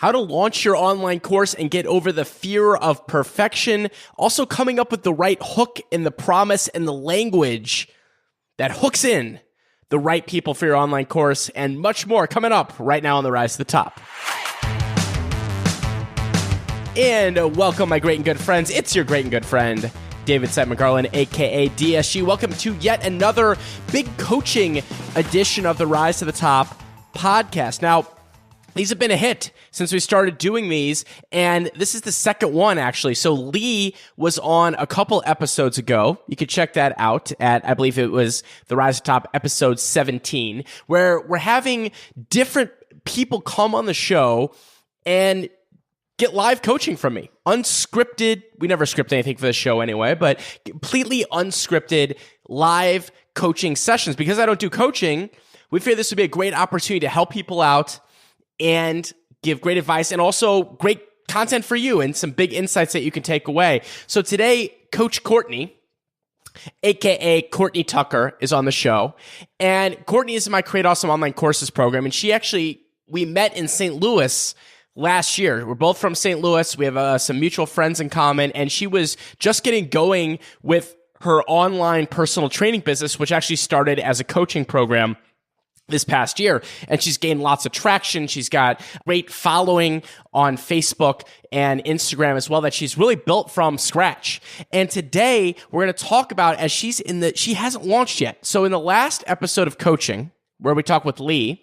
how to launch your online course and get over the fear of perfection. Also coming up with the right hook and the promise and the language that hooks in the right people for your online course, and much more coming up right now on the Rise to the Top. And welcome, my great and good friends. It's your great and good friend, David Site McGarland, aka DSG. Welcome to yet another big coaching edition of the Rise to the Top podcast. Now, these have been a hit since we started doing these, and this is the second one, actually. So Lee was on a couple episodes ago. You could check that out at, I believe it was the Rise to Top episode 17, where we're having different people come on the show and get live coaching from me. Unscripted. We never script anything for the show anyway, but completely unscripted live coaching sessions. Because I don't do coaching, we figured this would be a great opportunity to help people out and give great advice and also great content for you and some big insights that you can take away. So today, Coach Courtney, aka Courtney Tucker, is on the show. And Courtney is in my Create Awesome Online Courses program. And we met in St. Louis last year. We're both from St. Louis. We have some mutual friends in common. And she was just getting going with her online personal training business, which actually started as a coaching program this past year, and she's gained lots of traction. She's got great following on Facebook and Instagram as well that she's really built from scratch. And today we're going to talk about, as she hasn't launched yet. So in the last episode of coaching, where we talked with Lee,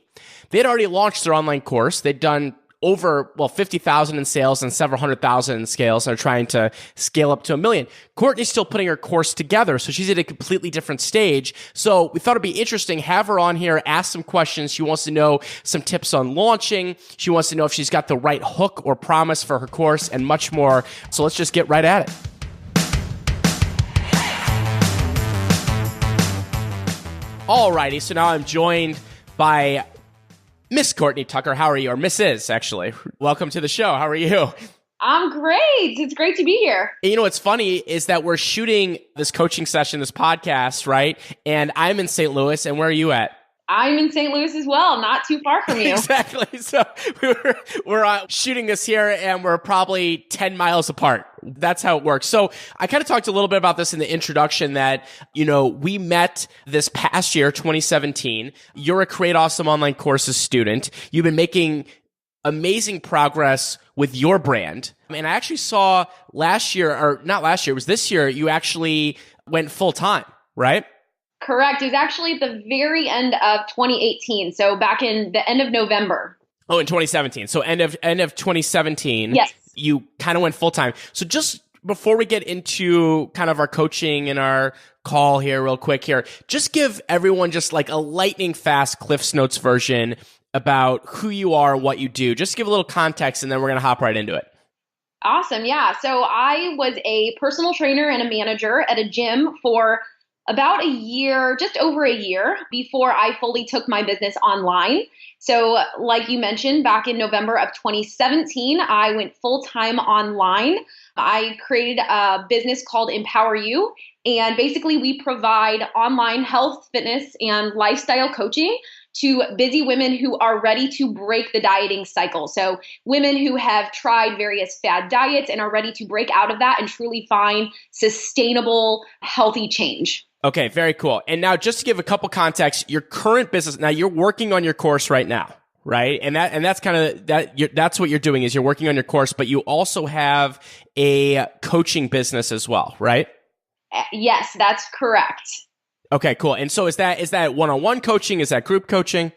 they'd already launched their online course. They'd done over 50,000 in sales and several 100,000 in scales. They're trying to scale up to 1 million. Courtney's still putting her course together, so she's at a completely different stage. So we thought it'd be interesting, have her on here, ask some questions. She wants to know some tips on launching. She wants to know if she's got the right hook or promise for her course and much more. So let's just get right at it. Alrighty, so now I'm joined by Miss Courtney Tucker. How are you? Or Mrs. actually. Welcome to the show. How are you? I'm great. It's great to be here. And you know what's funny is that we're shooting this coaching session, this podcast, right? And I'm in St. Louis. And where are you at? I'm in St. Louis as well, not too far from you. Exactly. So we're shooting this here, and we're probably 10 miles apart. That's how it works. So I kind of talked a little bit about this in the introduction that, we met this past year, 2017. You're a Create Awesome Online Courses student. You've been making amazing progress with your brand. And I actually saw last year, or not last year, it was this year, you actually went full time, right? Correct. It was actually at the very end of 2018. So back in the end of November. Oh, in 2017. So end of 2017. Yes. You kind of went full time. So just before we get into kind of our coaching and our call here real quick here, just give everyone just like a lightning fast Cliff's Notes version about who you are, what you do. Just give a little context and then we're going to hop right into it. Awesome. Yeah. So I was a personal trainer and a manager at a gym for about a year, just over a year before I fully took my business online. So like you mentioned, back in November of 2017, I went full-time online. I created a business called Empower You. And basically we provide online health, fitness, and lifestyle coaching to busy women who are ready to break the dieting cycle. So women who have tried various fad diets and are ready to break out of that and truly find sustainable, healthy change. Okay, very cool. And now just to give a couple context, your current business, now you're working on your course right now, right? And that's kind of that's what you're doing is you're working on your course, but you also have a coaching business as well, right? Yes, that's correct. Okay, cool. And so is that one-on-one coaching? Is that group coaching?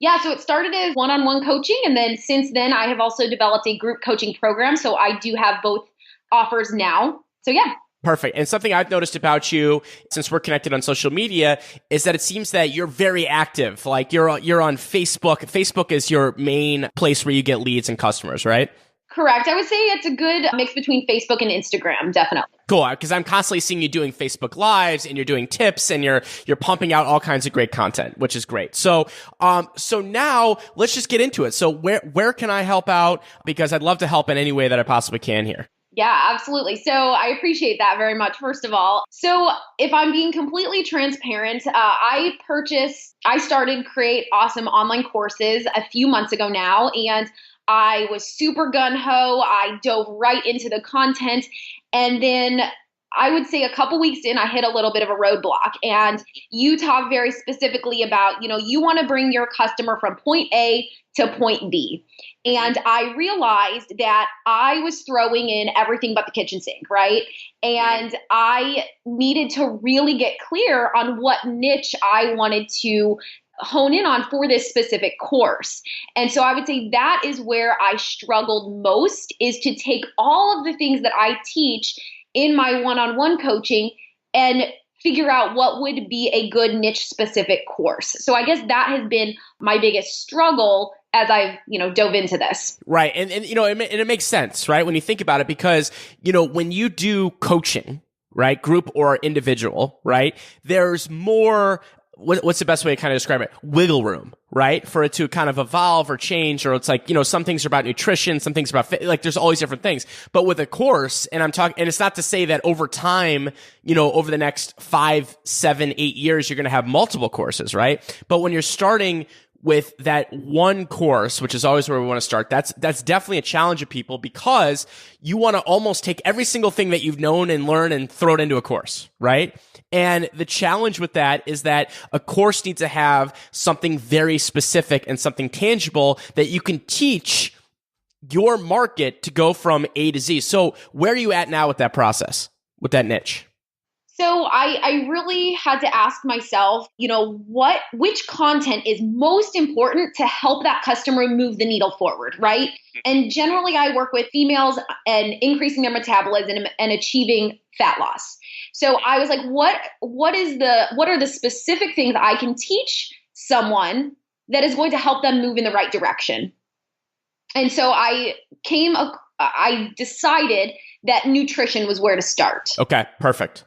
Yeah, so it started as one-on-one coaching, and then since then I have also developed a group coaching program. So I do have both offers now. So yeah. Perfect. And something I've noticed about you since we're connected on social media is that it seems that you're very active. Like you're on Facebook. Facebook is your main place where you get leads and customers, right? Correct. I would say it's a good mix between Facebook and Instagram, definitely. Cool, because I'm constantly seeing you doing Facebook Lives and you're doing tips and you're pumping out all kinds of great content, which is great. So now let's just get into it. So where can I help out? Because I'd love to help in any way that I possibly can here. Yeah, absolutely. So I appreciate that very much, first of all. So if I'm being completely transparent, I started Create Awesome Online Courses a few months ago now, and I was super gung-ho. I dove right into the content. And then I would say a couple weeks in, I hit a little bit of a roadblock. And you talk very specifically about, you want to bring your customer from point A to point B. And I realized that I was throwing in everything but the kitchen sink, right? And I needed to really get clear on what niche I wanted to hone in on for this specific course. And so I would say that is where I struggled most, is to take all of the things that I teach in my one-on-one coaching and figure out what would be a good niche specific course. So I guess that has been my biggest struggle as I've, dove into this. Right. And it makes sense, right? When you think about it, because, when you do coaching, right, group or individual, right, there's more, what's the best way to kind of describe it? Wiggle room, right? For it to kind of evolve or change, or it's like, some things are about nutrition, some things are about like there's always different things. But with a course, and it's not to say that over time, over the next 5, 7, 8 years, you're going to have multiple courses, right? But when you're starting with that one course, which is always where we want to start, that's definitely a challenge of people, because you want to almost take every single thing that you've known and learned and throw it into a course, right? And the challenge with that is that a course needs to have something very specific and something tangible that you can teach your market to go from A to Z. So where are you at now with that process, with that niche? So I really had to ask myself, which content is most important to help that customer move the needle forward, right? And generally I work with females and increasing their metabolism and achieving fat loss. So I was like, what are the specific things I can teach someone that is going to help them move in the right direction? And so I decided that nutrition was where to start. Okay, perfect.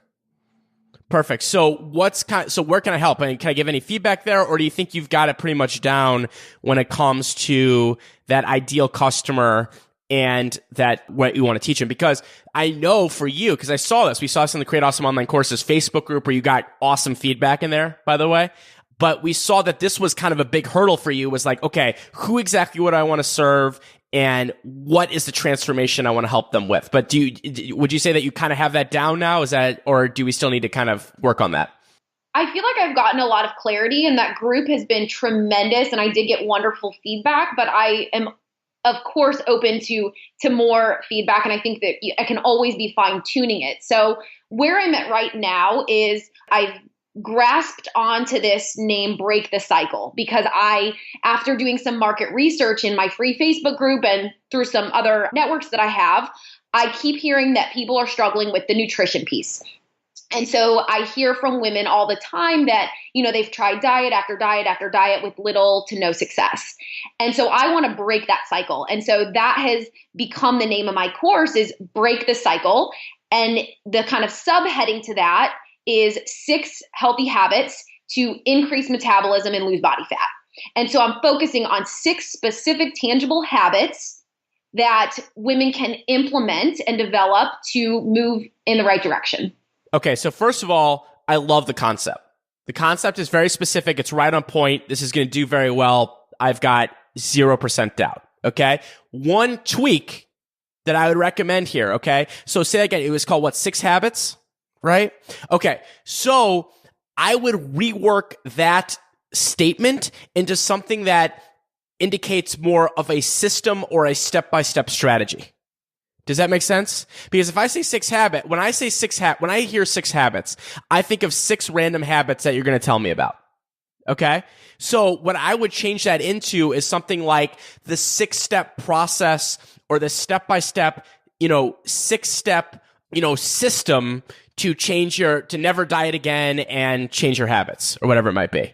So where can I help? I mean, can I give any feedback there, or do you think you've got it pretty much down when it comes to that ideal customer and that what you want to teach them? Because I know for you, because we saw this in the Create Awesome Online Courses Facebook group, where you got awesome feedback in there, by the way. But we saw that this was kind of a big hurdle for you, was like, okay, who exactly would I want to serve? And what is the transformation I want to help them with? But would you say that you kind of have that down now? Or do we still need to kind of work on that? I feel like I've gotten a lot of clarity, and that group has been tremendous, and I did get wonderful feedback, but I am of course open to more feedback. And I think that I can always be fine tuning it. So where I'm at right now is I've grasped onto this name, Break the Cycle, because after doing some market research in my free Facebook group and through some other networks that I have, I keep hearing that people are struggling with the nutrition piece. And so I hear from women all the time that, they've tried diet after diet after diet with little to no success. And so I want to break that cycle. And so that has become the name of my course, is Break the Cycle. And the kind of subheading to that is 6 healthy habits to increase metabolism and lose body fat. And so I'm focusing on 6 specific tangible habits that women can implement and develop to move in the right direction. Okay, so first of all, I love the concept. The concept is very specific. It's right on point. This is going to do very well. I've got 0% doubt. Okay, one tweak that I would recommend here. Okay, so say again, it was called 6 habits? Right? Okay. So I would rework that statement into something that indicates more of a system or a step-by-step strategy. Does that make sense? Because if I say 6 habits, when I hear 6 habits, I think of 6 random habits that you're going to tell me about. Okay? So what I would change that into is something like the 6-step process, or the step-by-step, 6-step, system to never diet again and change your habits, or whatever it might be.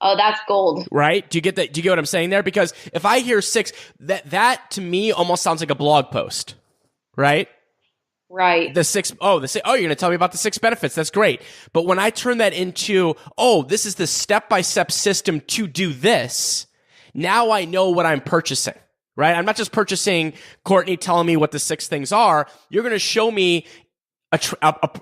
Oh, that's gold. Right? Do you get that? Do you get what I'm saying there? Because if I hear 6, that to me almost sounds like a blog post, right? Right. You're going to tell me about the 6 benefits. That's great. But when I turn that into, this is the step-by-step system to do this, now I know what I'm purchasing, right? I'm not just purchasing Courtney telling me what the 6 things are. You're going to show me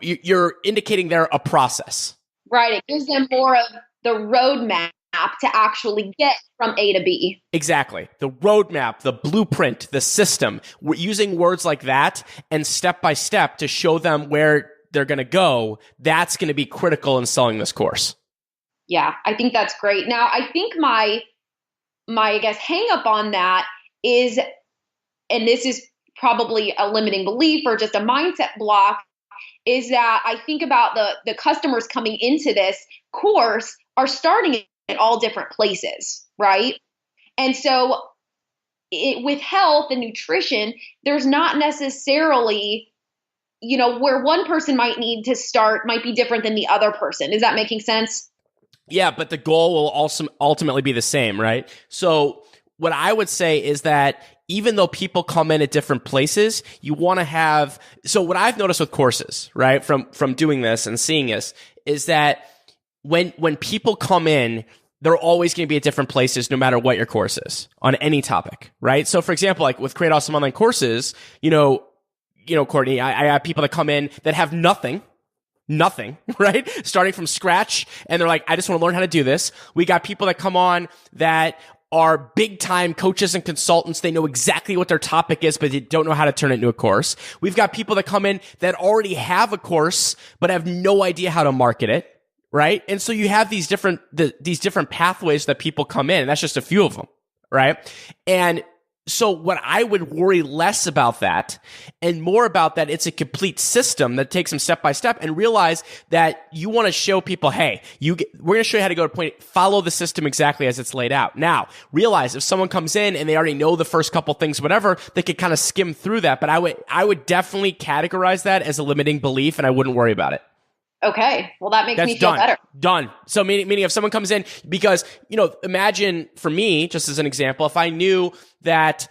you're indicating there a process. Right. It gives them more of the roadmap roadmap to actually get from A to B. Exactly. The roadmap, the blueprint, the system. We're using words like that and step by step to show them where they're going to go. That's going to be critical in selling this course. Yeah, I think that's great. Now, I think my I guess hang up on that is, and this is probably a limiting belief or just a mindset block, is that I think about the customers coming into this course are starting at all different places, right? And so with health and nutrition, there's not necessarily, where one person might need to start might be different than the other person. Is that making sense? Yeah, but the goal will also ultimately be the same, right? So what I would say is that even though people come in at different places, you want to have, so what I've noticed with courses, right, from doing this and seeing this, is that when people come in, they're always going to be at different places no matter what your course is on any topic, right? So for example, like with Create Awesome Online Courses, Courtney, I have people that come in that have nothing, right? Starting from scratch. And they're like, I just want to learn how to do this. We got people that come on that are big time coaches and consultants. They know exactly what their topic is, but they don't know how to turn it into a course. We've got people that come in that already have a course, but have no idea how to market it. Right. And so you have these different pathways that people come in, and that's just a few of them. Right. And so what I would worry less about that and more about that it's a complete system that takes them step by step, and realize that you want to show people, hey, we're going to show you how to go to point, follow the system exactly as it's laid out. Now, realize if someone comes in and they already know the first couple things, whatever, they could kind of skim through that. But I would definitely categorize that as a limiting belief, and I wouldn't worry about it. Okay. Well, that makes me feel better. Done. So meaning if someone comes in, because, imagine for me, just as an example, if I knew that,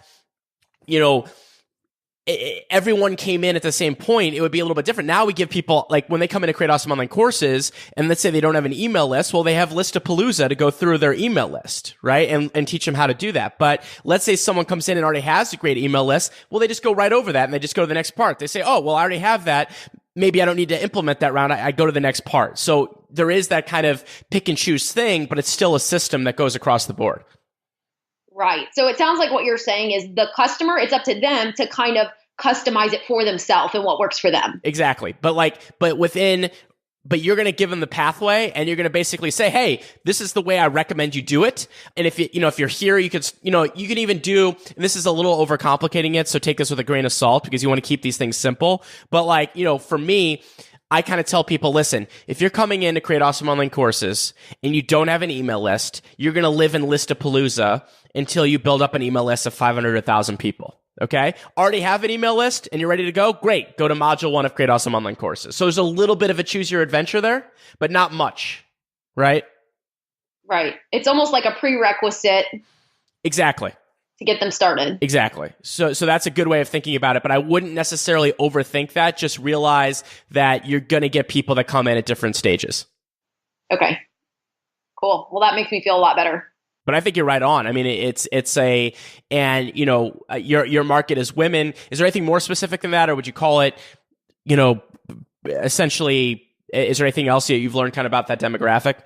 everyone came in at the same point, it would be a little bit different. Now we give people, like when they come in to Create Awesome Online Courses, and let's say they don't have an email list, well, they have Listapalooza to go through their email list, right? And teach them how to do that. But let's say someone comes in and already has a great email list. Well, they just go right over that and they just go to the next part. They say, oh, well, I already have that. Maybe I don't need to implement that round. I go to the next part. So there is that kind of pick and choose thing, but it's still a system that goes across the board. Right. So it sounds like what you're saying is the customer, it's up to them to kind of customize it for themselves and what works for them. Exactly. But you're going to give them the pathway, and you're going to basically say, hey, this is the way I recommend you do it. And if you're here, you can even do, and this is a little overcomplicating it, so take this with a grain of salt because you want to keep these things simple. But for me, I kind of tell people, listen, if you're coming in to Create Awesome Online Courses and you don't have an email list, you're going to live in Listapalooza until you build up an email list of 500 or 1,000 people. Okay. Already have an email list and you're ready to go? Great. Go to module 1 of Create Awesome Online Courses. So there's a little bit of a choose your adventure there, but not much. Right? Right. It's almost like a prerequisite. Exactly. To get them started. Exactly. So that's a good way of thinking about it, but I wouldn't necessarily overthink that. Just realize that you're going to get people that come in at different stages. Okay. Cool. Well, that makes me feel a lot better. But I think you're right on. I mean, your market is women. Is there anything more specific than that, or would you call it, essentially, is there anything else you've learned kind of about that demographic?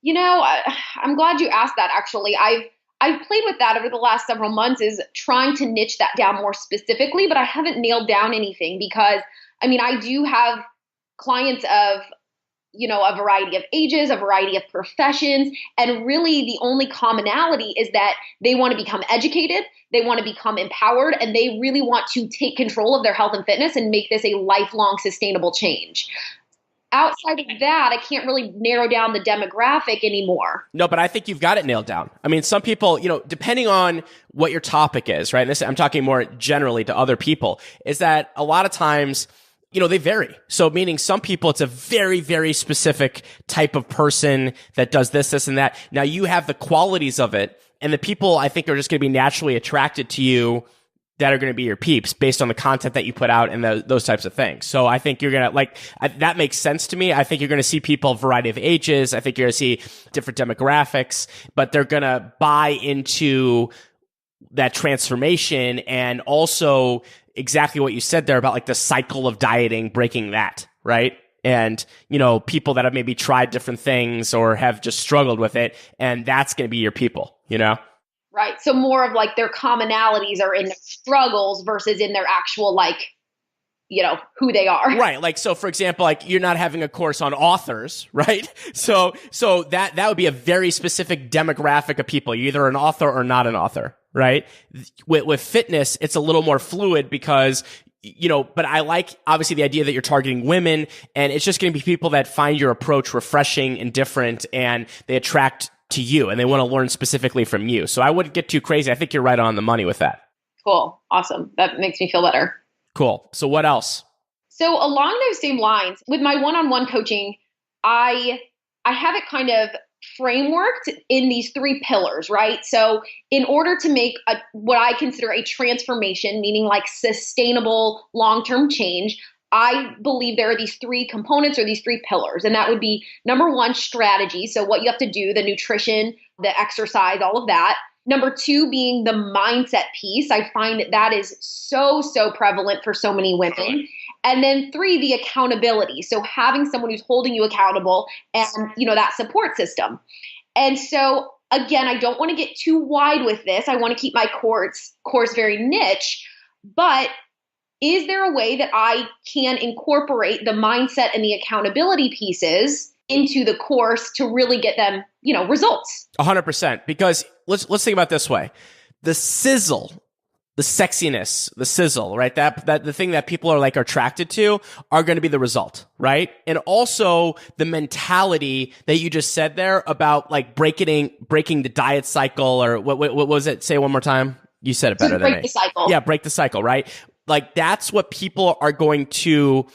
I'm glad you asked that. Actually, I've played with that over the last several months, is trying to niche that down more specifically, but I haven't nailed down anything because, I do have clients of, a variety of ages, a variety of professions. And really the only commonality is that they want to become educated, they want to become empowered, and they really want to take control of their health and fitness and make this a lifelong sustainable change. Outside of that, I can't really narrow down the demographic anymore. No, but I think you've got it nailed down. I mean, some people, depending on what your topic is, right? And this, I'm talking more generally to other people, is that a lot of times, they vary. So meaning some people, it's a very, very specific type of person that does this, and that. Now you have the qualities of it, and the people I think are just going to be naturally attracted to you that are going to be your peeps based on the content that you put out and those types of things. So I think you're going to that makes sense to me. I think you're going to see people, a variety of ages. I think you're going to see different demographics, but they're going to buy into that transformation, and also exactly what you said there about the cycle of dieting, breaking that, right? and, people that have maybe tried different things or have just struggled with it. And that's going to be your people, Right. So more of like their commonalities are in their struggles versus in their actual who they are. Right. Like, so for example, like you're not having a course on authors, right? So that would be a very specific demographic of people. You're either an author or not an author, right? With fitness, it's a little more fluid because but I like obviously the idea that you're targeting women, and it's just going to be people that find your approach refreshing and different, and they attract to you and they want to learn specifically from you. So I wouldn't get too crazy. I think you're right on the money with that. Cool. Awesome. That makes me feel better. Cool. So what else? So along those same lines, with my one-on-one coaching, I have it kind of frameworked in these 3 pillars, right? So in order to make what I consider a transformation, meaning like sustainable long-term change, I believe there are these 3 components or these 3 pillars. And that would be number 1, strategy. So what you have to do, the nutrition, the exercise, all of that. Number 2 being the mindset piece. I find that is so prevalent for so many women. And then 3, the accountability. So having someone who's holding you accountable and, that support system. And so again, I don't want to get too wide with this. I want to keep my course very niche, but is there a way that I can incorporate the mindset and the accountability pieces into the course to really get them, results? 100%. Because let's think about it this way. The sizzle, the sexiness, the sizzle, right? That the thing that people are attracted to are going to be the result, right? And also the mentality that you just said there about breaking the diet cycle, or what was it? Say it one more time. You said it better than me. Break the cycle. Yeah, break the cycle, right? That's what people are going to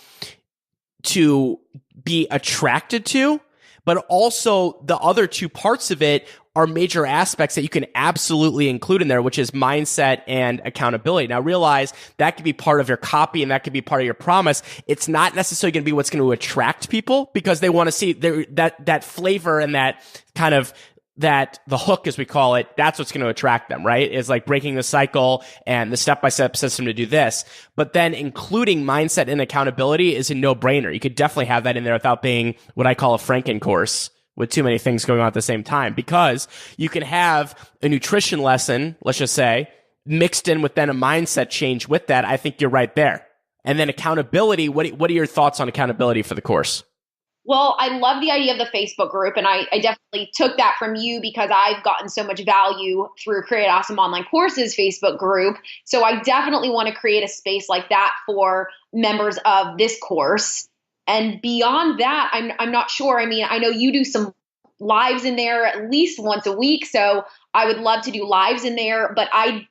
be attracted to, but also the other 2 parts of it are major aspects that you can absolutely include in there, which is mindset and accountability. Now realize that could be part of your copy and that could be part of your promise. It's not necessarily going to be what's going to attract people, because they want to see that flavor and that kind of that the hook, as we call it, that's what's going to attract them, right? Is breaking the cycle and the step-by-step system to do this. But then including mindset and accountability is a no-brainer. You could definitely have that in there without being what I call a Franken course with too many things going on at the same time, because you can have a nutrition lesson, let's just say, mixed in with then a mindset change with that. I think you're right there. And then accountability, what are your thoughts on accountability for the course? Well, I love the idea of the Facebook group, and I definitely took that from you because I've gotten so much value through Create Awesome Online Courses Facebook group. So I definitely want to create a space like that for members of this course. And beyond that, I'm not sure. I mean, I know you do some lives in there at least once a week, so I would love to do lives in there, but I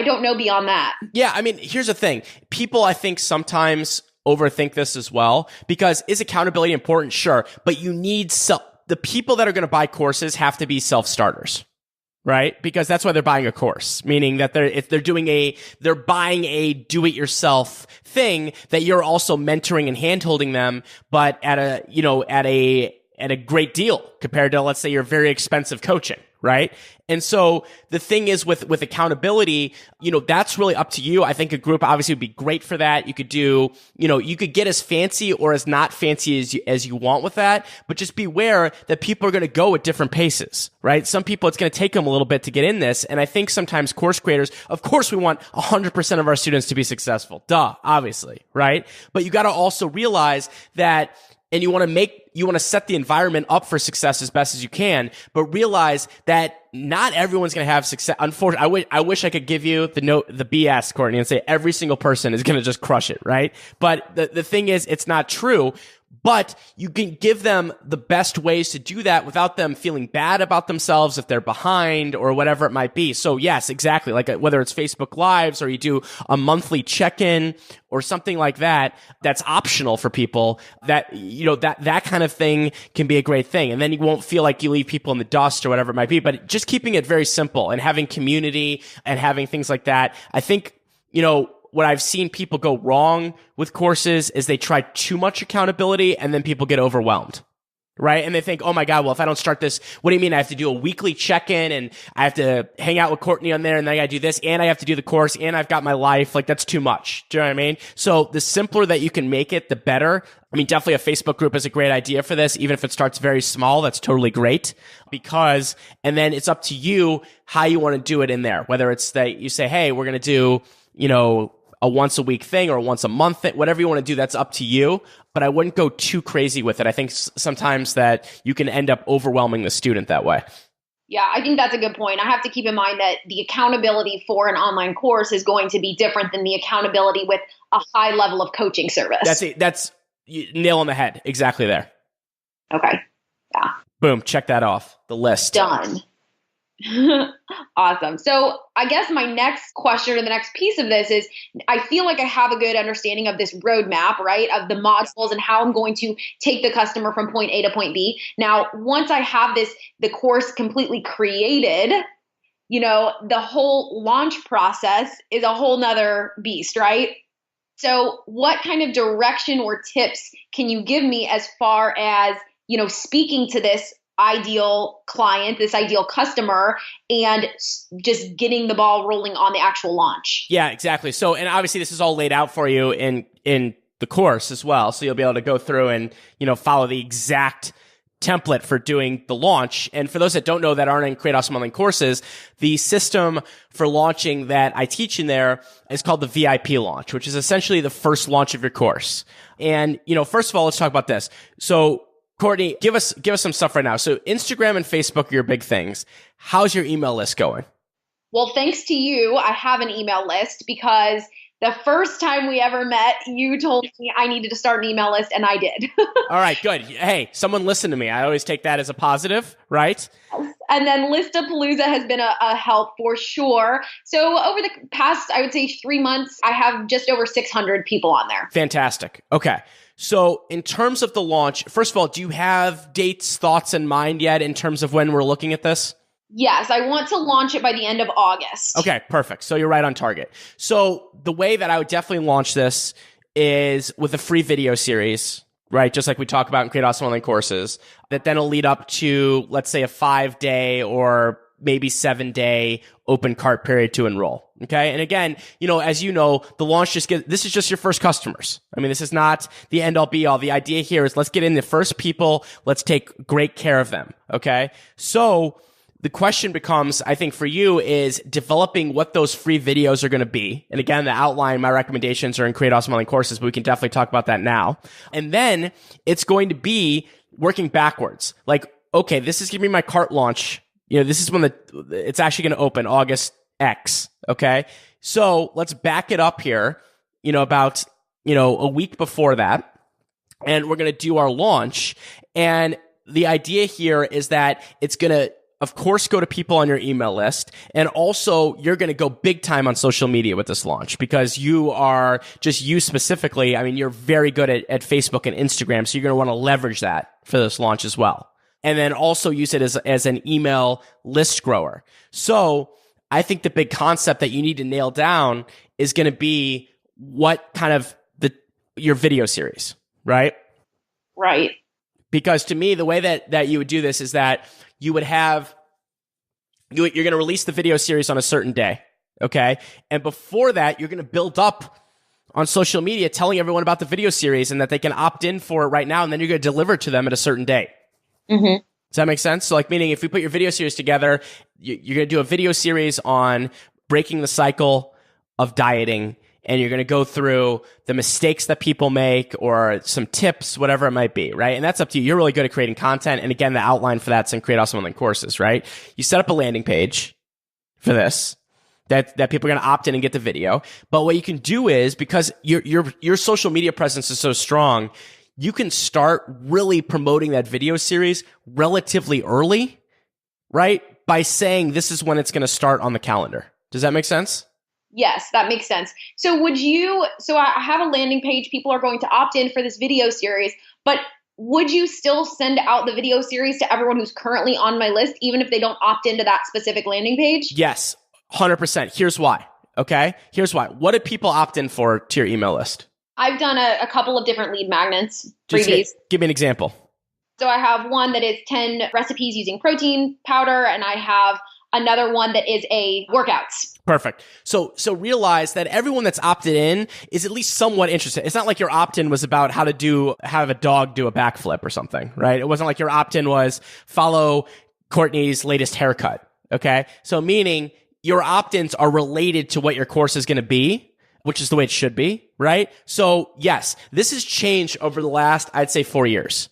don't know beyond that. Yeah, I mean, here's the thing. People, I think, sometimes overthink this as well, because is accountability important? Sure. But you need the people that are going to buy courses have to be self-starters, right? Because that's why they're buying a course, meaning that they're buying a do-it-yourself thing that you're also mentoring and hand-holding them, but at a great deal compared to, let's say, your very expensive coaching, right? And so the thing is with accountability, that's really up to you. I think a group obviously would be great for that. You could do, you could get as fancy or as not fancy as you want with that, but just beware that people are going to go at different paces, right? Some people, it's going to take them a little bit to get in this. And I think sometimes course creators, of course, we want 100% of our students to be successful. Duh, obviously, right? But you got to also realize that, and you want to set the environment up for success as best as you can, but realize that not everyone's going to have success. Unfortunately, I wish I could give you the BS, Courtney, and say every single person is going to just crush it, right? But the thing is, it's not true. But you can give them the best ways to do that without them feeling bad about themselves if they're behind or whatever it might be. So yes, exactly. Whether it's Facebook Lives or you do a monthly check-in or something like that, that's optional for people. That kind of thing can be a great thing. And then you won't feel like you leave people in the dust or whatever it might be. But just keeping it very simple and having community and having things like that. I think, what I've seen people go wrong with courses is they try too much accountability and then people get overwhelmed. right? And they think, oh my God, well, if I don't start this, what do you mean? I have to do a weekly check-in and I have to hang out with Courtney on there and then I got to do this and I have to do the course and I've got my life. Like that's too much. Do you know what I mean? So the simpler that you can make it, the better. I mean, definitely a Facebook group is a great idea for this. Even if it starts very small, that's totally great and then it's up to you how you want to do it in there. Whether it's that you say, hey, we're going to do, a once a week thing or a once a month thing, whatever you want to do, that's up to you. But I wouldn't go too crazy with it. I think sometimes that you can end up overwhelming the student that way. Yeah, I think that's a good point. I have to keep in mind that the accountability for an online course is going to be different than the accountability with a high level of coaching service. That's it. That's nail on the head. Exactly there. Okay. Yeah. Boom. Check that off the list. Done. Awesome. So I guess my next question or the next piece of this is I feel like I have a good understanding of this roadmap, right? Of the modules and how I'm going to take the customer from point A to point B. Now, once I have the course completely created, the whole launch process is a whole nother beast, right? So what kind of direction or tips can you give me as far as, speaking to this ideal client, this ideal customer, and just getting the ball rolling on the actual launch? Yeah, exactly. So, and obviously this is all laid out for you in the course as well. So you'll be able to go through and, follow the exact template for doing the launch. And for those that don't know that aren't in Create Awesome Online courses, the system for launching that I teach in there is called the VIP launch, which is essentially the first launch of your course. And, first of all, let's talk about this. So Courtney, give us some stuff right now. So Instagram and Facebook are your big things. How's your email list going? Well, thanks to you, I have an email list because the first time we ever met, you told me I needed to start an email list, and I did. All right, good. Hey, someone listened to me. I always take that as a positive, right? And then Listapalooza has been a help for sure. So over the past, I would say 3 months, I have just over 600 people on there. Fantastic. Okay. So in terms of the launch, first of all, do you have dates, thoughts in mind yet in terms of when we're looking at this? Yes, I want to launch it by the end of August. Okay, perfect. So you're right on target. So the way that I would definitely launch this is with a free video series, right? Just like we talk about in Create Awesome Online courses, that then will lead up to, let's say, a 5-day or maybe 7-day open cart period to enroll. Okay. And again, as you know, the launch this is just your first customers. I mean, this is not the end all be all. The idea here is let's get in the first people. Let's take great care of them. Okay. So the question becomes, I think for you, is developing what those free videos are going to be. And again, the outline, my recommendations are in Create Awesome Online courses, but we can definitely talk about that now. And then it's going to be working backwards. Like, okay, this is going to be my cart launch. This is when it's actually going to open August X. Okay. So let's back it up here, about, a week before that. And we're going to do our launch. And the idea here is that it's going to, of course, go to people on your email list. And also you're going to go big time on social media with this launch because you specifically. I mean, you're very good at Facebook and Instagram. So you're going to want to leverage that for this launch as well. And then also use it as an email list grower. So I think the big concept that you need to nail down is going to be what kind of your video series, right? Right. Because to me, the way that you would do this is that you would have, you're going to release the video series on a certain day. Okay. And before that, you're going to build up on social media telling everyone about the video series and that they can opt in for it right now. And then you're going to deliver to them at a certain date. Mm-hmm. Does that make sense? So meaning if we put your video series together, you're going to do a video series on breaking the cycle of dieting, and you're going to go through the mistakes that people make or some tips, whatever it might be, right? And that's up to you. You're really good at creating content. And again, the outline for that's in Create Awesome Online courses, right? You set up a landing page for this that people are going to opt in and get the video. But what you can do is, because your social media presence is so strong, you can start really promoting that video series relatively early, right? By saying this is when it's going to start on the calendar. Does that make sense? Yes, that makes sense. So I have a landing page. People are going to opt in for this video series, but would you still send out the video series to everyone who's currently on my list, even if they don't opt into that specific landing page? Yes, 100%. Here's why. Okay? Here's why. What did people opt in for to your email list? I've done a couple of different lead magnets, freebies. Give me an example. So I have one that is 10 recipes using protein powder, and I have another one that is a workouts. Perfect. So realize that everyone that's opted in is at least somewhat interested. It's not like your opt-in was about how to have a dog do a backflip or something, right? It wasn't like your opt-in was follow Courtney's latest haircut. Okay. So meaning your opt-ins are related to what your course is going to be, which is the way it should be, right? So yes, this has changed over the last, I'd say 4 years.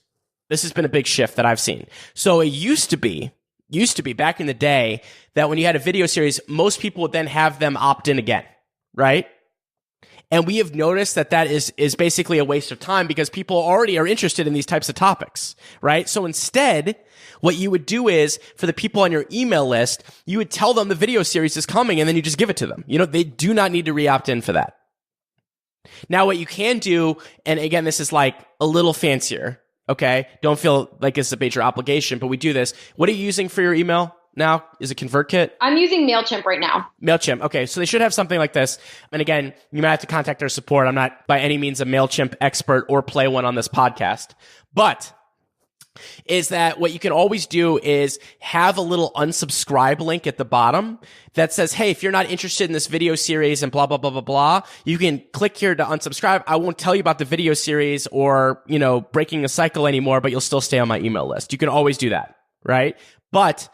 This has been a big shift that I've seen. So it used to be back in the day that when you had a video series, most people would then have them opt in again, right? And we have noticed that is basically a waste of time because people already are interested in these types of topics, right? So instead, what you would do is for the people on your email list, you would tell them the video series is coming and then you just give it to them. They do not need to re-opt in for that. Now, what you can do, and again, this is like a little fancier, okay? Don't feel like it's a major obligation, but we do this. What are you using for your email now? Is it ConvertKit? I'm using MailChimp right now. MailChimp. Okay. So they should have something like this. And again, you might have to contact their support. I'm not by any means a MailChimp expert or play one on this podcast, but is that what you can always do is have a little unsubscribe link at the bottom that says, hey, if you're not interested in this video series and blah, blah, blah, blah, blah, you can click here to unsubscribe. I won't tell you about the video series or, breaking a cycle anymore, but you'll still stay on my email list. You can always do that, right? But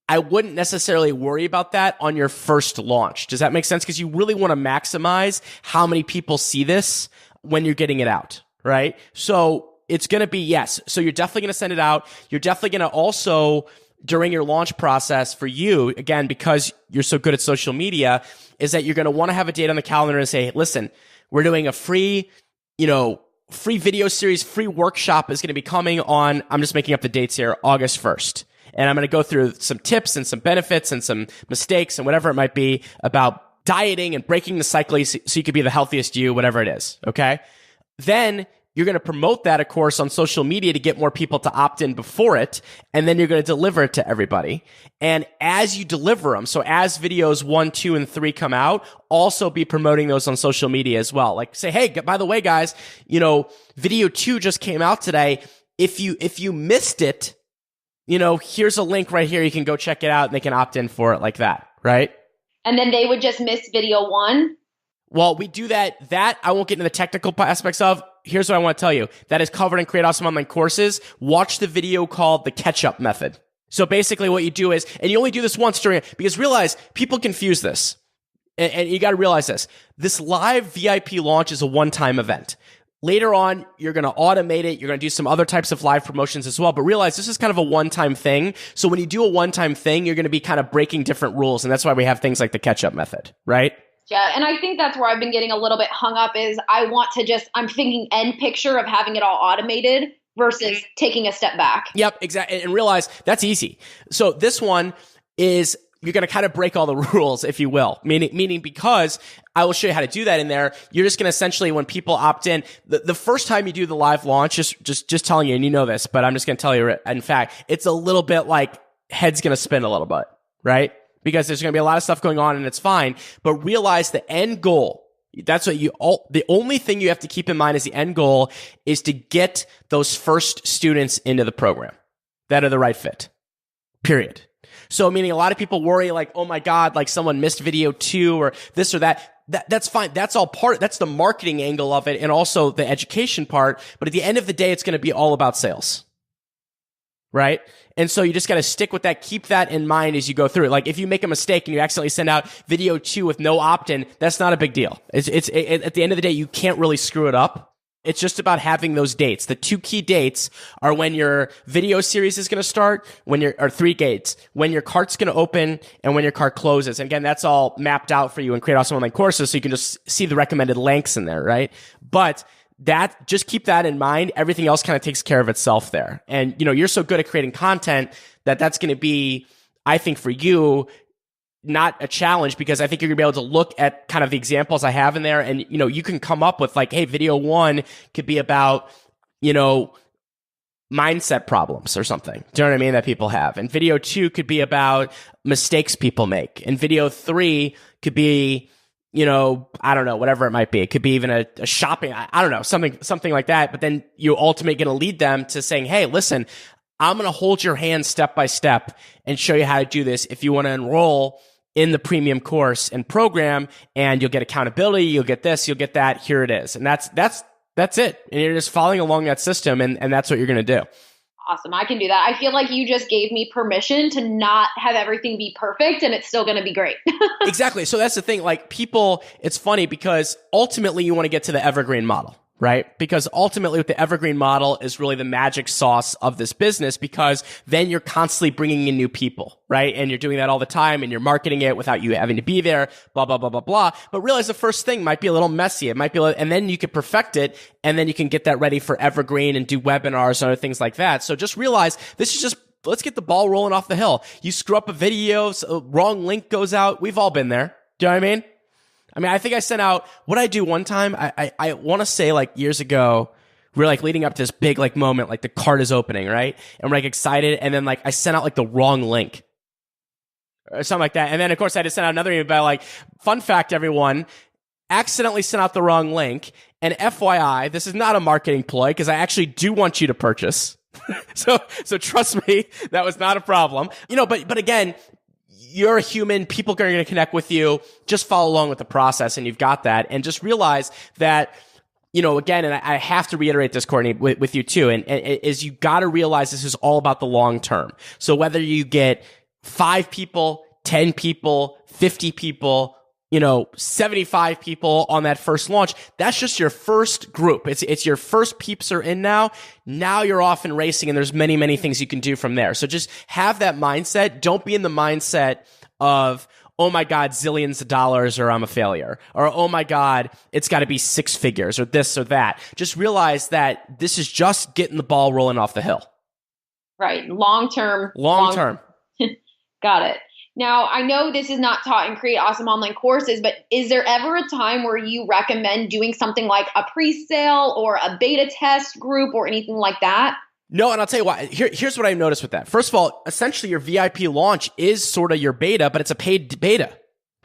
I wouldn't necessarily worry about that on your first launch. Does that make sense? Because you really want to maximize how many people see this when you're getting it out, right? So it's going to be, yes. So you're definitely going to send it out. You're definitely going to also, during your launch process for you, again, because you're so good at social media, is that you're going to want to have a date on the calendar and say, listen, we're doing a free video series, free workshop is going to be coming on, I'm just making up the dates here, August 1st. And I'm going to go through some tips and some benefits and some mistakes and whatever it might be about dieting and breaking the cycle so you could be the healthiest you, whatever it is. Okay. Then you're going to promote that, of course, on social media to get more people to opt in before it. And then you're going to deliver it to everybody. And as you deliver them, so as videos 1, 2, and 3 come out, also be promoting those on social media as well. Like say, hey, by the way, guys, video 2 just came out today. If you missed it, here's a link right here. You can go check it out and they can opt in for it like that, right? And then they would just miss video 1? Well, we do that. That I won't get into the technical aspects of. Here's what I want to tell you. That is covered in Create Awesome Online Courses. Watch the video called the catch-up method. So basically what you do is, and you only do this once because realize people confuse this. And you got to realize this. This live VIP launch is a one-time event. Later on, you're going to automate it. You're going to do some other types of live promotions as well. But realize this is kind of a one-time thing. So when you do a one-time thing, you're going to be kind of breaking different rules. And that's why we have things like the catch-up method, right? Yeah, and I think that's where I've been getting a little bit hung up is I'm thinking end picture of having it all automated versus taking a step back. Yep, exactly. And realize that's easy. So this one is you're going to kind of break all the rules, if you will, meaning because I will show you how to do that in there. You're just going to essentially, when people opt in, the first time you do the live launch, just telling you, and you know this, but I'm just going to tell you, in fact, it's a little bit like head's going to spin a little bit, right? Because there's going to be a lot of stuff going on and it's fine, but realize the end goal. That's what the only thing you have to keep in mind is the end goal is to get those first students into the program that are the right fit, period. So meaning a lot of people worry like, oh my God, like someone missed video 2 or this or that. That's fine. That's all that's the marketing angle of it and also the education part. But at the end of the day, it's going to be all about sales. Right? And so you just got to stick with that. Keep that in mind as you go through it. Like if you make a mistake and you accidentally send out video 2 with no opt-in, that's not a big deal. It's at the end of the day, you can't really screw it up. It's just about having those dates. The 2 key dates are when your video series is going to start, or 3 gates, when your cart's going to open and when your cart closes. And again, that's all mapped out for you in Create Awesome Online Courses. So you can just see the recommended links in there, right? But just keep that in mind. Everything else kind of takes care of itself there. And, you're so good at creating content that's going to be, I think for you, not a challenge because I think you're going to be able to look at kind of the examples I have in there and, you can come up with like, hey, video 1 could be about, mindset problems or something. Do you know what I mean? That people have. And video 2 could be about mistakes people make. And video 3 could be, I don't know, whatever it might be. It could be even a shopping, I don't know, something like that. But then you ultimately going to lead them to saying, hey, listen, I'm going to hold your hand step by step and show you how to do this. If you want to enroll in the premium course and program, and you'll get accountability, you'll get this, you'll get that, here it is. And that's it. And you're just following along that system, and that's what you're going to do. Awesome. I can do that. I feel like you just gave me permission to not have everything be perfect, and it's still going to be great. Exactly. So that's the thing. Like, people, it's funny because ultimately you want to get to the evergreen model, right? Because ultimately with the evergreen model is really the magic sauce of this business, because then you're constantly bringing in new people, right? And you're doing that all the time, and you're marketing it without you having to be there, blah, blah, blah, blah, blah. But realize the first thing might be a little messy. It might be, and then you can perfect it, and then you can get that ready for evergreen and do webinars and other things like that. So just realize this is just, let's get the ball rolling off the hill. You screw up a video, so wrong link goes out. We've all been there. Do you know what I mean? I think I sent out, what I do one time, I want to say like years ago, we're like leading up to this big like moment, like the cart is opening, right? And we're like excited. And then like I sent out like the wrong link or something like that. And then of course I just sent out another email about like, fun fact, everyone, accidentally sent out the wrong link. And FYI, this is not a marketing ploy, because I actually do want you to purchase. So trust me, that was not a problem. But again, you're a human. People are going to connect with you. Just follow along with the process, and you've got that. And just realize that, again, and I have to reiterate this, Courtney, with you too, and is you got to realize this is all about the long term. So whether you get 5 people, 10 people, 50 people, 75 people on that first launch, that's just your first group. It's your first peeps are in now. Now you're off and racing, and there's many, many things you can do from there. So just have that mindset. Don't be in the mindset of, oh my God, zillions of dollars, or I'm a failure, or oh my God, it's got to be 6 figures, or this or that. Just realize that this is just getting the ball rolling off the hill. Right. Long term. Got it. Now, I know this is not taught in Create Awesome Online Courses, but is there ever a time where you recommend doing something like a pre-sale or a beta test group or anything like that? No, and I'll tell you why. Here's what I noticed with that. First of all, essentially your VIP launch is sort of your beta, but it's a paid beta,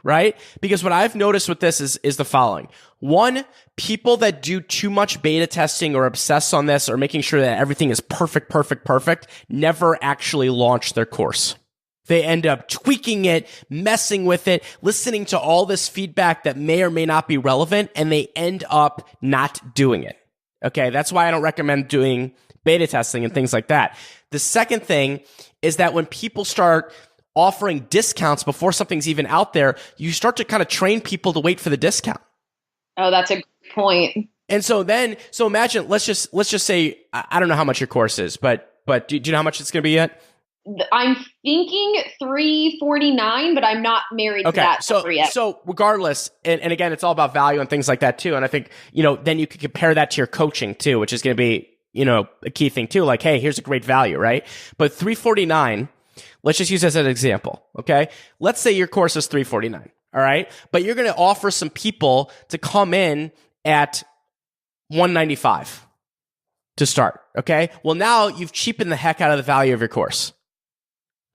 right? Because what I've noticed with this is the following. One, people that do too much beta testing or obsess on this or making sure that everything is perfect, never actually launch their course. They end up tweaking it, messing with it, listening to all this feedback that may or may not be relevant, and they end up not doing it. Okay, that's why I don't recommend doing beta testing and things like that. The second thing is that when people start offering discounts before something's even out there, you start to kind of train people to wait for the discount. Oh, that's a good point. And so imagine, let's just say, I don't know how much your course is, but do you know how much it's going to be yet? I'm thinking $349, but I'm not married to that number yet. So regardless, and again, it's all about value and things like that too. And I think, then you could compare that to your coaching too, which is going to be, a key thing too. Like, hey, here's a great value, right? But $349, let's just use this as an example. Okay. Let's say your course is $349. All right. But you're going to offer some people to come in at $195 to start. Okay. Well, now you've cheapened the heck out of the value of your course.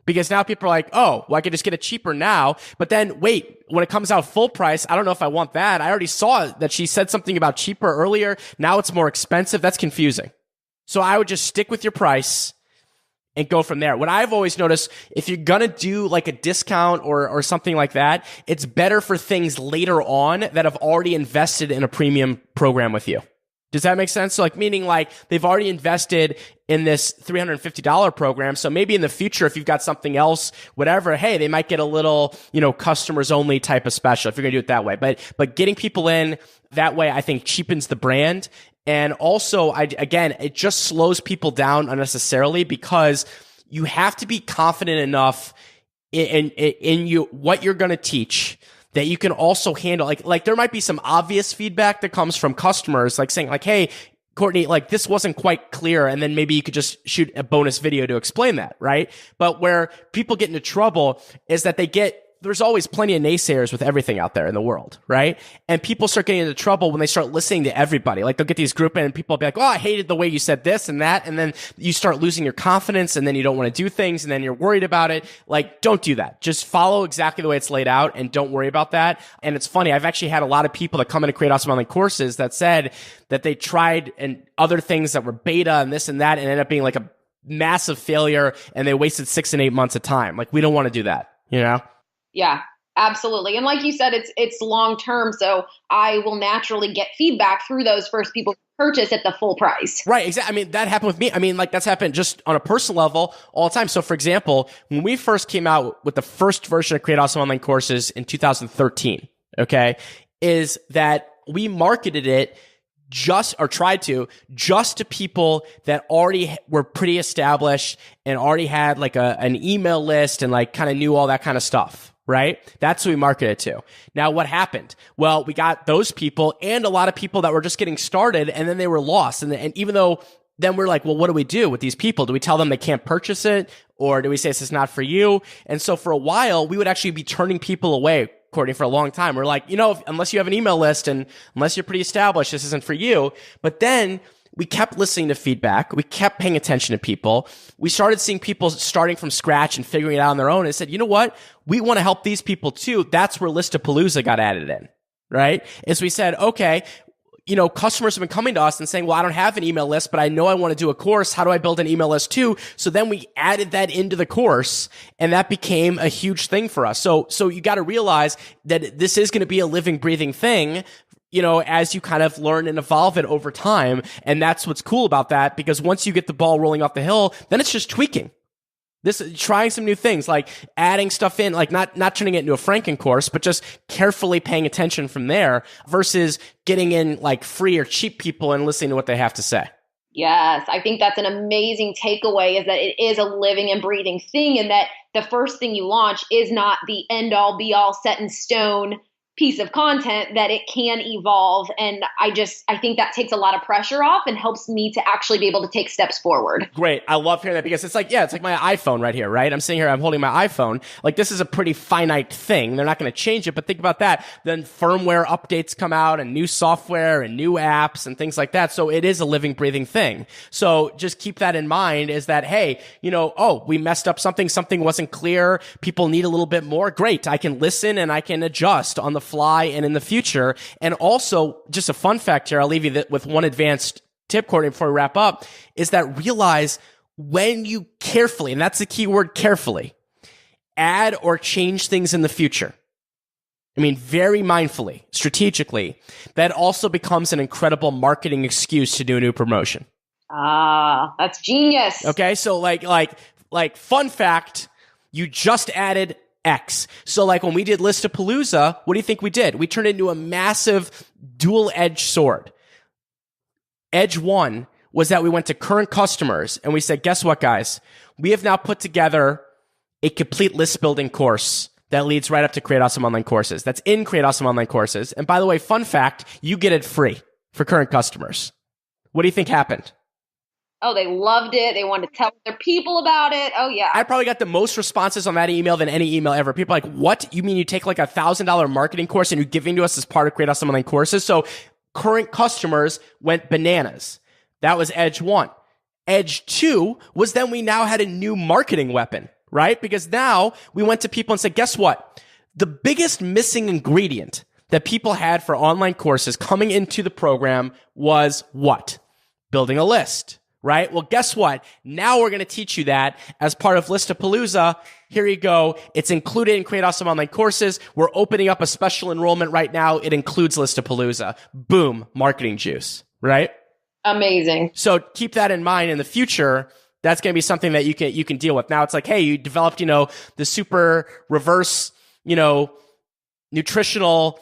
Because now people are like, oh, well, I could just get it cheaper now. But then, wait, when it comes out full price, I don't know if I want that. I already saw that she said something about cheaper earlier. Now it's more expensive. That's confusing. So I would just stick with your price and go from there. What I've always noticed, if you're going to do like a discount or something like that, it's better for things later on that have already invested in a premium program with you. Does that make sense? So meaning they've already invested in this $350 program. So maybe in the future, if you've got something else, whatever, hey, they might get a little, customers only type of special if you're going to do it that way. But getting people in that way, I think cheapens the brand. And also, again, it just slows people down unnecessarily, because you have to be confident enough in what you're going to teach, that you can also handle, like there might be some obvious feedback that comes from customers, saying hey, Courtney, this wasn't quite clear. And then maybe you could just shoot a bonus video to explain that, right? But where people get into trouble is that they get there's always plenty of naysayers with everything out there in the world, right? And people start getting into trouble when they start listening to everybody. Like they'll get these group and people will be like, oh, I hated the way you said this and that. And then you start losing your confidence and then you don't want to do things and then you're worried about it. Like, don't do that. Just follow exactly the way it's laid out and don't worry about that. And it's funny. I've actually had a lot of people that come in to create awesome online courses that said that they tried and other things that were beta and this and that and ended up being like a massive failure and they wasted 6 and 8 months of time. Like, we don't want to do that, you know? Yeah, absolutely. And like you said, it's long term. So I will naturally get feedback through those first people who purchase at the full price. Right. Exactly. I mean, that happened with me. I mean, like that's happened just on a personal level all the time. So for example, when we first came out with the first version of Create Awesome Online Courses in 2013, okay, is that we marketed it tried to people that already were pretty established and already had like an email list and like kind of knew all that kind of stuff, right? That's who we marketed to. Now, what happened? Well, we got those people and a lot of people that were just getting started and then they were lost. And even though then we're like, well, what do we do with these people? Do we tell them they can't purchase it? Or do we say this is not for you? And so for a while, we would actually be turning people away, Courtney, for a long time. We're like, unless you have an email list and unless you're pretty established, this isn't for you. But then we kept listening to feedback. We kept paying attention to people. We started seeing people starting from scratch and figuring it out on their own and said, you know what? We want to help these people too. That's where Listapalooza got added in, right? And so we said, okay, customers have been coming to us and saying, well, I don't have an email list, but I know I want to do a course. How do I build an email list too? So then we added that into the course and that became a huge thing for us. So you got to realize that this is going to be a living, breathing thing, as you kind of learn and evolve it over time. And that's what's cool about that, because once you get the ball rolling off the hill, then it's just tweaking. Trying some new things, like adding stuff in, like not turning it into a Franken course, but just carefully paying attention from there versus getting in like free or cheap people and listening to what they have to say. Yes, I think that's an amazing takeaway, is that it is a living and breathing thing, and that the first thing you launch is not the end all be all set in stone piece of content, that it can evolve. And I think that takes a lot of pressure off and helps me to actually be able to take steps forward. Great. I love hearing that, because it's like my iPhone right here, right? I'm sitting here, I'm holding my iPhone. Like, this is a pretty finite thing. They're not going to change it, but think about that. Then firmware updates come out and new software and new apps and things like that. So it is a living, breathing thing. So just keep that in mind, is that, hey, we messed up something wasn't clear. People need a little bit more. Great. I can listen and I can adjust on the fly and in the future. And also, just a fun fact here, I'll leave you with one advanced tip, Courtney, before we wrap up, is that realize when you carefully, and that's the key word, carefully, add or change things in the future. I mean, very mindfully, strategically, that also becomes an incredible marketing excuse to do a new promotion. Ah, that's genius. Okay, so like fun fact, you just added X. So like when we did Listapalooza, what do you think we did? We turned it into a massive dual-edged sword. Edge one was that we went to current customers and we said, guess what, guys? We have now put together a complete list building course that leads right up to Create Awesome Online Courses. That's in Create Awesome Online Courses. And by the way, fun fact, you get it free for current customers. What do you think happened? Oh, they loved it. They wanted to tell their people about it. Oh, yeah. I probably got the most responses on that email than any email ever. People are like, what? You mean you take like $1,000 marketing course and you're giving to us as part of Create Awesome Online Courses? So current customers went bananas. That was edge one. Edge two was then we now had a new marketing weapon, right? Because now we went to people and said, guess what? The biggest missing ingredient that people had for online courses coming into the program was what? Building a list. Right? Well, guess what? Now we're going to teach you that as part of Listapalooza. Here you go. It's included in Create Awesome Online Courses. We're opening up a special enrollment right now. It includes Listapalooza. Boom. Marketing juice. Right? Amazing. So keep that in mind in the future. That's going to be something that you can deal with. Now it's like, hey, you developed, the super reverse, nutritional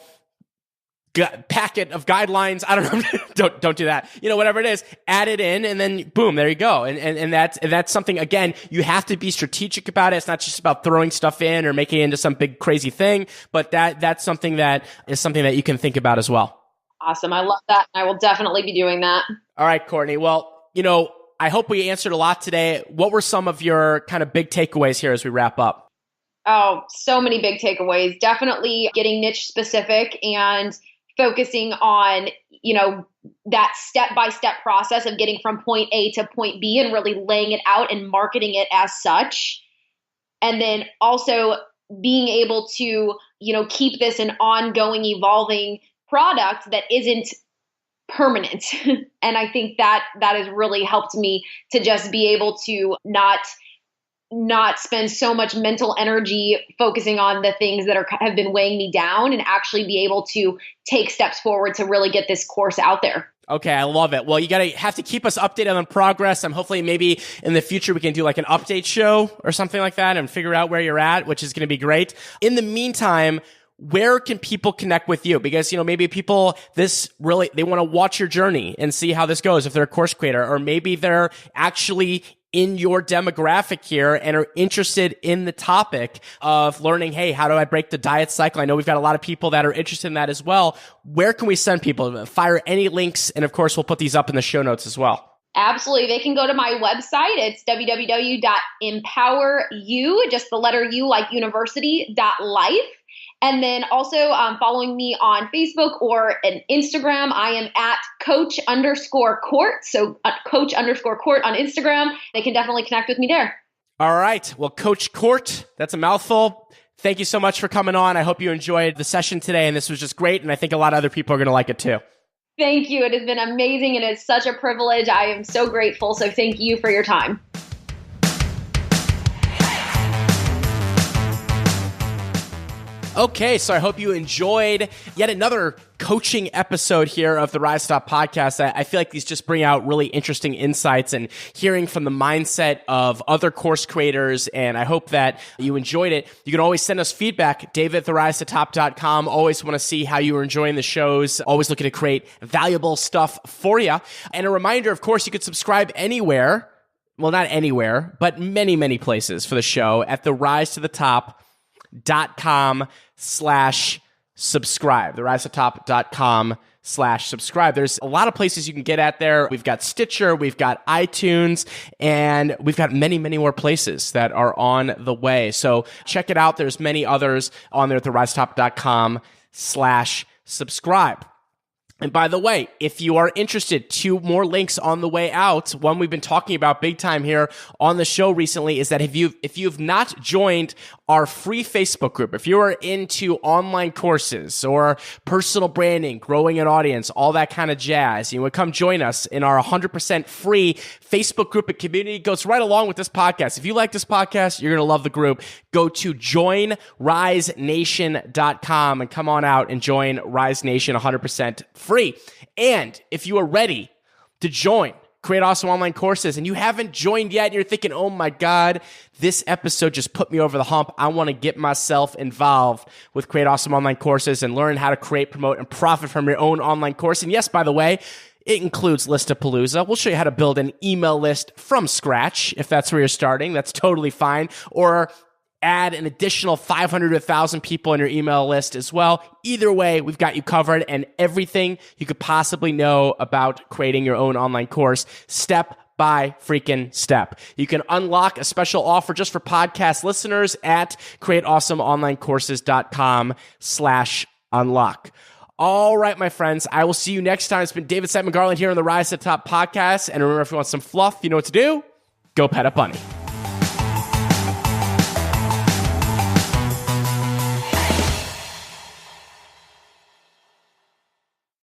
packet of guidelines. I don't know. don't do that. Whatever it is, add it in and then boom, there you go. And that's something, again, you have to be strategic about it. It's not just about throwing stuff in or making it into some big crazy thing, but that's something that is something that you can think about as well. Awesome. I love that. I will definitely be doing that. All right, Courtney. Well, I hope we answered a lot today. What were some of your kind of big takeaways here as we wrap up? Oh, so many big takeaways. Definitely getting niche specific and focusing on, that step-by-step process of getting from point A to point B and really laying it out and marketing it as such. And then also being able to, keep this an ongoing, evolving product that isn't permanent. And I think that has really helped me to just be able to not spend so much mental energy focusing on the things that have been weighing me down, and actually be able to take steps forward to really get this course out there. Okay, I love it. Well, you have to keep us updated on progress. Hopefully maybe in the future we can do like an update show or something like that and figure out where you're at, which is going to be great. In the meantime, where can people connect with you? Because, maybe people, they want to watch your journey and see how this goes if they're a course creator, or maybe they're actually in your demographic here and are interested in the topic of learning, hey, how do I break the diet cycle? I know we've got a lot of people that are interested in that as well. Where can we send people? Fire any links. And of course, we'll put these up in the show notes as well. Absolutely. They can go to my website. It's www.empoweru, just the letter U like university.life. And then also following me on Facebook or an Instagram, I am at coach_Court. So coach_Court on Instagram. They can definitely connect with me there. All right. Well, Coach Court, that's a mouthful. Thank you so much for coming on. I hope you enjoyed the session today, and this was just great. And I think a lot of other people are going to like it too. Thank you. It has been amazing, and it's such a privilege. I am so grateful. So thank you for your time. Okay, so I hope you enjoyed yet another coaching episode here of the Rise Top podcast. I feel like these just bring out really interesting insights and hearing from the mindset of other course creators, and I hope that you enjoyed it. You can always send us feedback, david@therisetop.com. Always want to see how you are enjoying the shows. Always looking to create valuable stuff for you. And a reminder, of course, you could subscribe anywhere. Well, not anywhere, but many, many places for the show at therisetop.com/subscribe. therisetop.com/subscribe. There's a lot of places you can get at there. We've got Stitcher, we've got iTunes, and we've got many, many more places that are on the way. So check it out. There's many others on there at therisetop.com/subscribe. And by the way, if you are interested, 2 more links on the way out. One we've been talking about big time here on the show recently is that if you've not joined our free Facebook group, if you are into online courses or personal branding, growing an audience, all that kind of jazz, you would come join us in our 100% free Facebook group and community. It goes right along with this podcast. If you like this podcast, you're going to love the group. Go to joinrisenation.com and come on out and join Rise Nation 100% free. And if you are ready to join, create awesome online courses, and you haven't joined yet, and you're thinking, oh my God, this episode just put me over the hump. I want to get myself involved with Create Awesome Online Courses and learn how to create, promote, and profit from your own online course. And yes, by the way, it includes Listapalooza. We'll show you how to build an email list from scratch. If that's where you're starting, that's totally fine. Or add an additional 500 to 1,000 people on your email list as well. Either way, we've got you covered, and everything you could possibly know about creating your own online course, step by freaking step. You can unlock a special offer just for podcast listeners at createawesomeonlinecourses.com/unlock. All right, my friends, I will see you next time. It's been David Simon Garland here on the Rise to the Top podcast. And remember, if you want some fluff, you know what to do. Go pet a bunny.